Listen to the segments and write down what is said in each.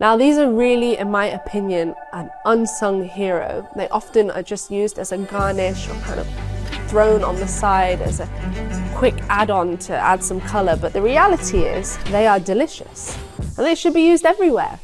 Now these are really, in my opinion, an unsung hero. They often are just used as a garnish or kind of thrown on the side as a quick add-on to add some color, but the reality is they are delicious and they should be used everywhere.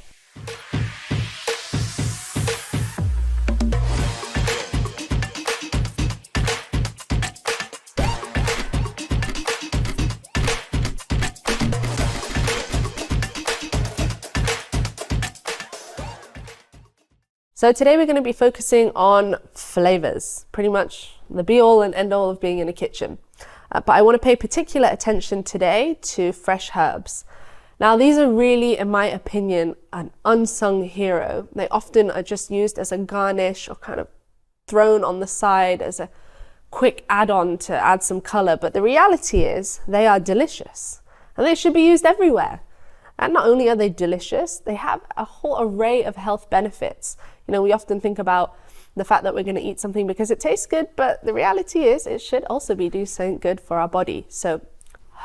So today we're going to be focusing on flavors, pretty much the be-all and end-all of being in a kitchen. But I want to pay particular attention today to fresh herbs. Now these are really, in my opinion, an unsung hero. They often are just used as a garnish or kind of thrown on the side as a quick add-on to add some color. But the reality is they are delicious and they should be used everywhere. And not only are they delicious, they have a whole array of health benefits. You know, we often think about the fact that we're going to eat something because it tastes good, but the reality is it should also be doing something good for our body. So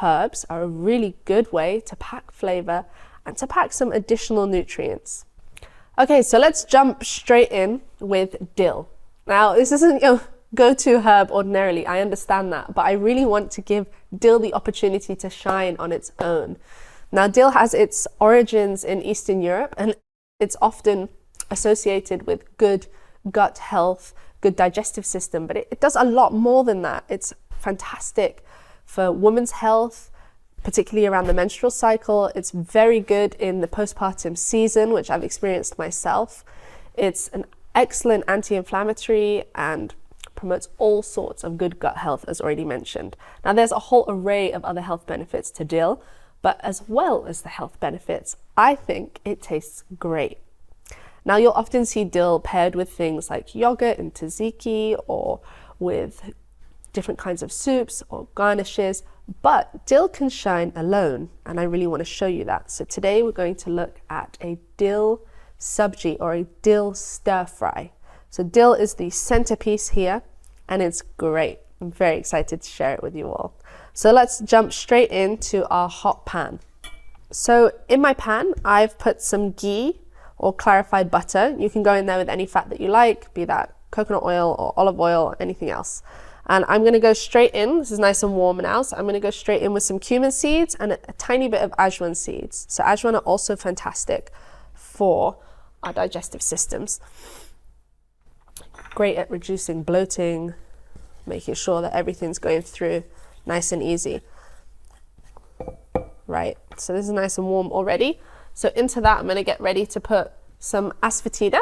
herbs are a really good way to pack flavor and to pack some additional nutrients. Okay, so let's jump straight in with dill. Now, this isn't your go-to herb ordinarily, I understand that, but I really want to give dill the opportunity to shine on its own. Now, dill has its origins in Eastern Europe, and it's often associated with good gut health, good digestive system, but it does a lot more than that. It's fantastic for women's health, particularly around the menstrual cycle. It's very good in the postpartum season, which I've experienced myself. It's an excellent anti-inflammatory and promotes all sorts of good gut health, as already mentioned. Now, there's a whole array of other health benefits to dill, but as well as the health benefits, I think it tastes great. Now, you'll often see dill paired with things like yogurt and tzatziki, or with different kinds of soups or garnishes, but dill can shine alone, and I really want to show you that. So today we're going to look at a dill sabji, or a dill stir fry. So dill is the centerpiece here, and it's great. I'm very excited to share it with you all. So let's jump straight into our hot pan. So in my pan, I've put some ghee or clarified butter. You can go in there with any fat that you like, be that coconut oil or olive oil or anything else. And I'm going to go straight in. This is nice and warm now, so I'm going to go straight in with some cumin seeds and a tiny bit of ajwain seeds. So ajwain are also fantastic for our digestive systems. Great at reducing bloating, making sure that everything's going through nice and easy. Right, so this is nice and warm already. So into that, I'm going to get ready to put some asafoetida.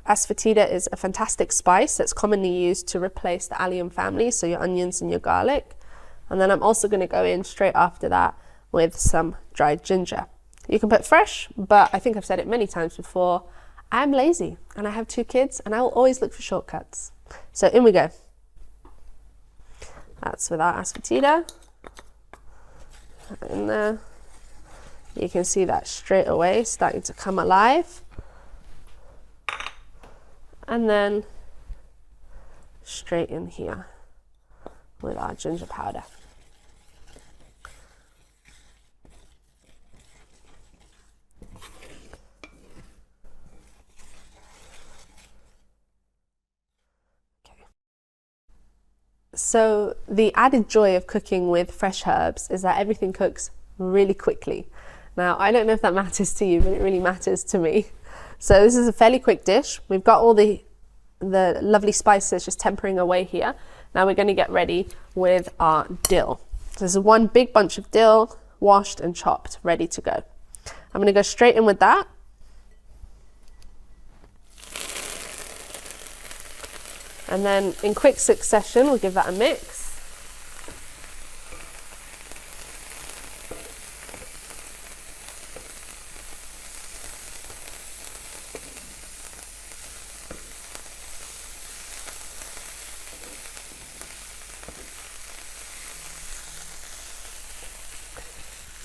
Asafoetida is a fantastic spice that's commonly used to replace the allium family, so your onions and your garlic. And then I'm also going to go in straight after that with some dried ginger. You can put fresh, but I think I've said it many times before, I'm lazy and I have 2 kids and I will always look for shortcuts. So in we go. That's with our asafoetida. In there. You can see that straight away starting to come alive. And then straight in here with our ginger powder. So the added joy of cooking with fresh herbs is that everything cooks really quickly. Now, I don't know if that matters to you, but it really matters to me. So this is a fairly quick dish. We've got all the lovely spices just tempering away here. Now we're going to get ready with our dill. So this is one big bunch of dill, washed and chopped, ready to go. I'm going to go straight in with that. And then in quick succession, we'll give that a mix.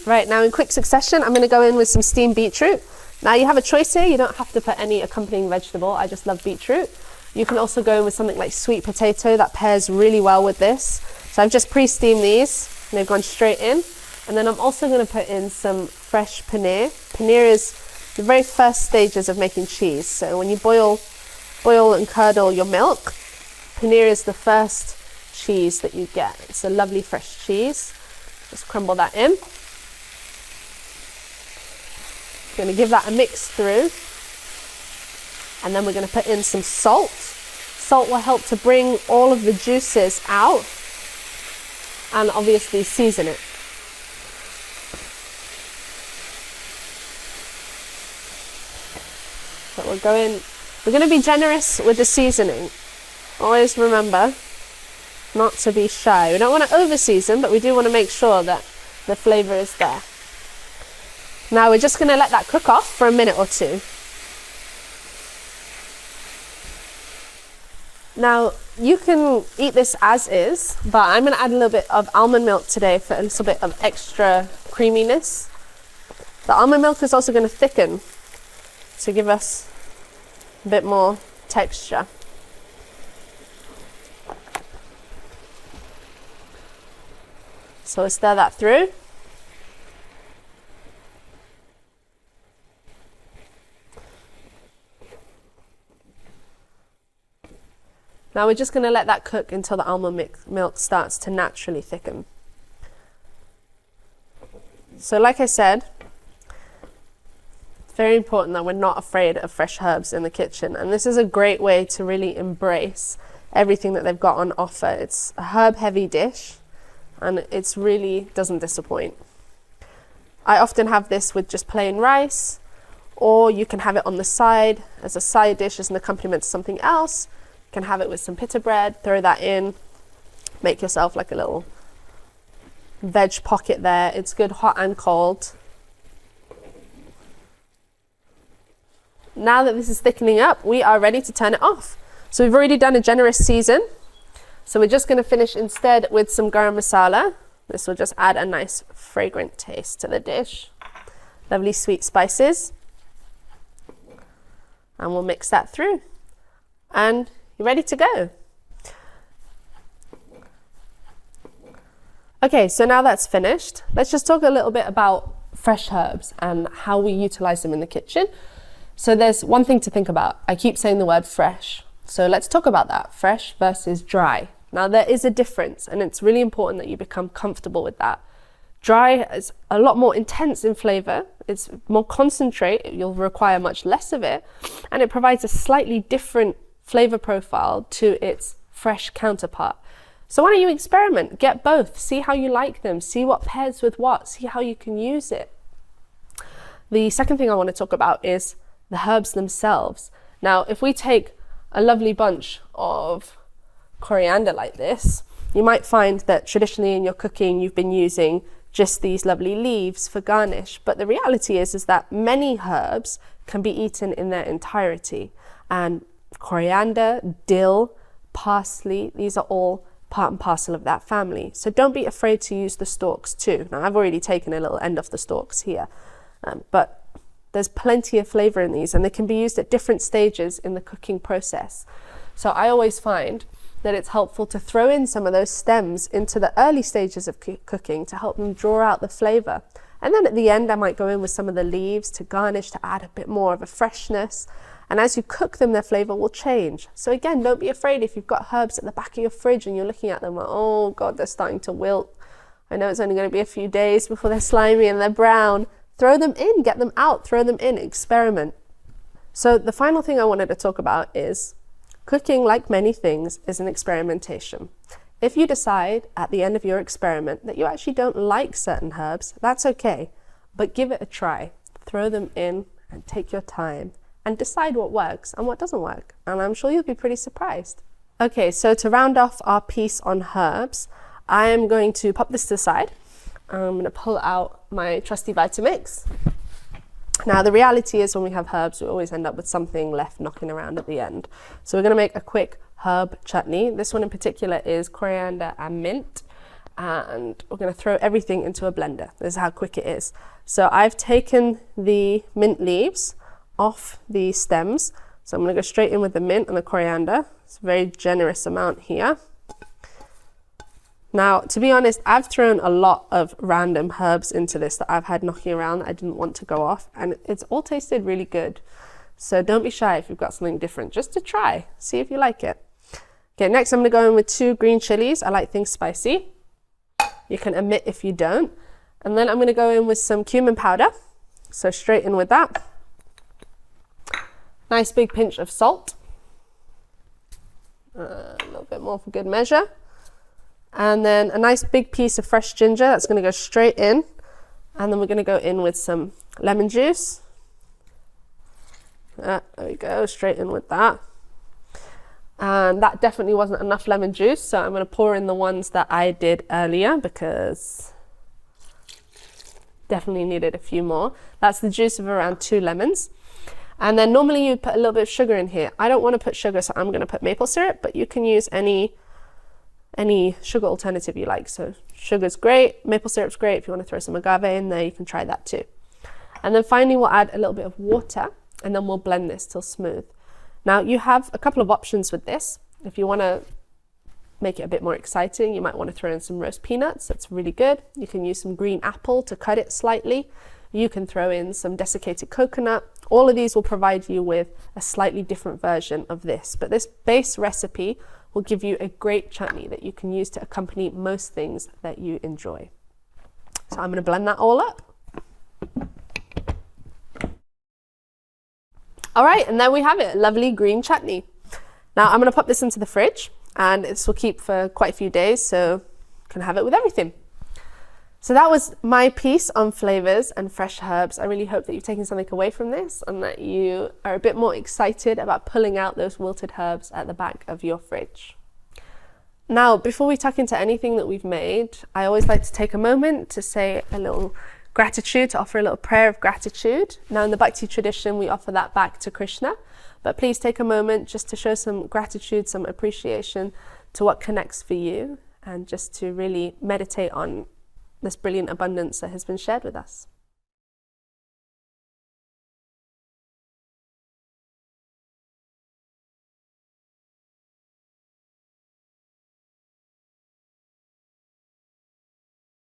Right, now in quick succession, I'm going to go in with some steamed beetroot. Now you have a choice here. You don't have to put any accompanying vegetable. I just love beetroot. You can also go in with something like sweet potato. That pairs really well with this. So I've just pre-steamed these and they've gone straight in. And then I'm also going to put in some fresh paneer. Paneer is the very first stages of making cheese. So when you boil and curdle your milk, paneer is the first cheese that you get. It's a lovely fresh cheese. Just crumble that in. Going to give that a mix through. And then we're going to put in some salt. Salt will help to bring all of the juices out and obviously season it. So we're going to be generous with the seasoning. Always remember not to be shy. We don't want to over season, but we do want to make sure that the flavour is there. Now we're just going to let that cook off for a minute or two. Now you can eat this as is, but I'm going to add a little bit of almond milk today for a little bit of extra creaminess. The almond milk is also going to thicken to give us a bit more texture. So we'll stir that through. Now we're just going to let that cook until the almond milk starts to naturally thicken. So like I said, it's very important that we're not afraid of fresh herbs in the kitchen. And this is a great way to really embrace everything that they've got on offer. It's a herb heavy dish and it's really doesn't disappoint. I often have this with just plain rice, or you can have it on the side as a side dish as an accompaniment to something else. You can have it with some pita bread, throw that in, make yourself like a little veg pocket there. It's good hot and cold. Now that this is thickening up, we are ready to turn it off. So we've already done a generous season. So we're just going to finish instead with some garam masala. This will just add a nice fragrant taste to the dish. Lovely sweet spices. And we'll mix that through. And you're ready to go. Okay, so now that's finished, let's just talk a little bit about fresh herbs and how we utilize them in the kitchen. So there's one thing to think about. I keep saying the word fresh. So let's talk about that, fresh versus dry. Now there is a difference, and it's really important that you become comfortable with that. Dry is a lot more intense in flavor. It's more concentrate. You'll require much less of it, and it provides a slightly different flavor profile to its fresh counterpart. So why don't you experiment? Get both. See how you like them. See what pairs with what. See how you can use it. The second thing I want to talk about is the herbs themselves. Now, if we take a lovely bunch of coriander like this, you might find that traditionally in your cooking you've been using just these lovely leaves for garnish, but the reality is that many herbs can be eaten in their entirety, and coriander, dill, parsley, these are all part and parcel of that family. So don't be afraid to use the stalks too. Now I've already taken a little end off the stalks here, but there's plenty of flavor in these, and they can be used at different stages in the cooking process. So I always find that it's helpful to throw in some of those stems into the early stages of cooking to help them draw out the flavor. And then at the end, I might go in with some of the leaves to garnish, to add a bit more of a freshness. And as you cook them, their flavor will change. So again, don't be afraid if you've got herbs at the back of your fridge and you're looking at them like, oh God, they're starting to wilt. I know it's only going to be a few days before they're slimy and they're brown. Throw them in, get them out, throw them in, experiment. So the final thing I wanted to talk about is cooking, like many things, is an experimentation. If you decide at the end of your experiment that you actually don't like certain herbs, that's okay, but give it a try. Throw them in and take your time and decide what works and what doesn't work. And I'm sure you'll be pretty surprised. Okay, so to round off our piece on herbs, I am going to pop this to the side. I'm going to pull out my trusty Vitamix. Now the reality is when we have herbs, we always end up with something left knocking around at the end. So we're going to make a quick herb chutney. This one in particular is coriander and mint. And we're going to throw everything into a blender. This is how quick it is. So I've taken the mint leaves off the stems. So I'm going to go straight in with the mint and the coriander. It's a very generous amount here. Now, to be honest, I've thrown a lot of random herbs into this that I've had knocking around that I didn't want to go off, and it's all tasted really good. So don't be shy if you've got something different, just to try, see if you like it. Okay, next I'm gonna go in with 2 green chilies. I like things spicy. You can omit if you don't. And then I'm gonna go in with some cumin powder. So straight in with that. Nice big pinch of salt. A little bit more for good measure. And then a nice big piece of fresh ginger. That's gonna go straight in. And then we're gonna go in with some lemon juice. There we go, straight in with that. And that definitely wasn't enough lemon juice, so I'm going to pour in the ones that I did earlier because definitely needed a few more. That's the juice of around 2 lemons. And then normally you'd put a little bit of sugar in here. I don't want to put sugar, so I'm going to put maple syrup, but you can use any sugar alternative you like. So sugar's great, maple syrup's great. If you want to throw some agave in there, you can try that too. And then finally we'll add a little bit of water, and then we'll blend this till smooth. Now you have a couple of options with this. If you want to make it a bit more exciting, you might want to throw in some roast peanuts. That's really good. You can use some green apple to cut it slightly. You can throw in some desiccated coconut. All of these will provide you with a slightly different version of this. But this base recipe will give you a great chutney that you can use to accompany most things that you enjoy. So I'm going to blend that all up. All right, and there we have it, lovely green chutney. Now I'm gonna pop this into the fridge, and this will keep for quite a few days, so you can have it with everything. So that was my piece on flavours and fresh herbs. I really hope that you've taken something away from this and that you are a bit more excited about pulling out those wilted herbs at the back of your fridge. Now, before we tuck into anything that we've made, I always like to take a moment to say a little gratitude, to offer a little prayer of gratitude. Now in the Bhakti tradition, we offer that back to Krishna, but please take a moment just to show some gratitude, some appreciation to what connects for you, and just to really meditate on this brilliant abundance that has been shared with us.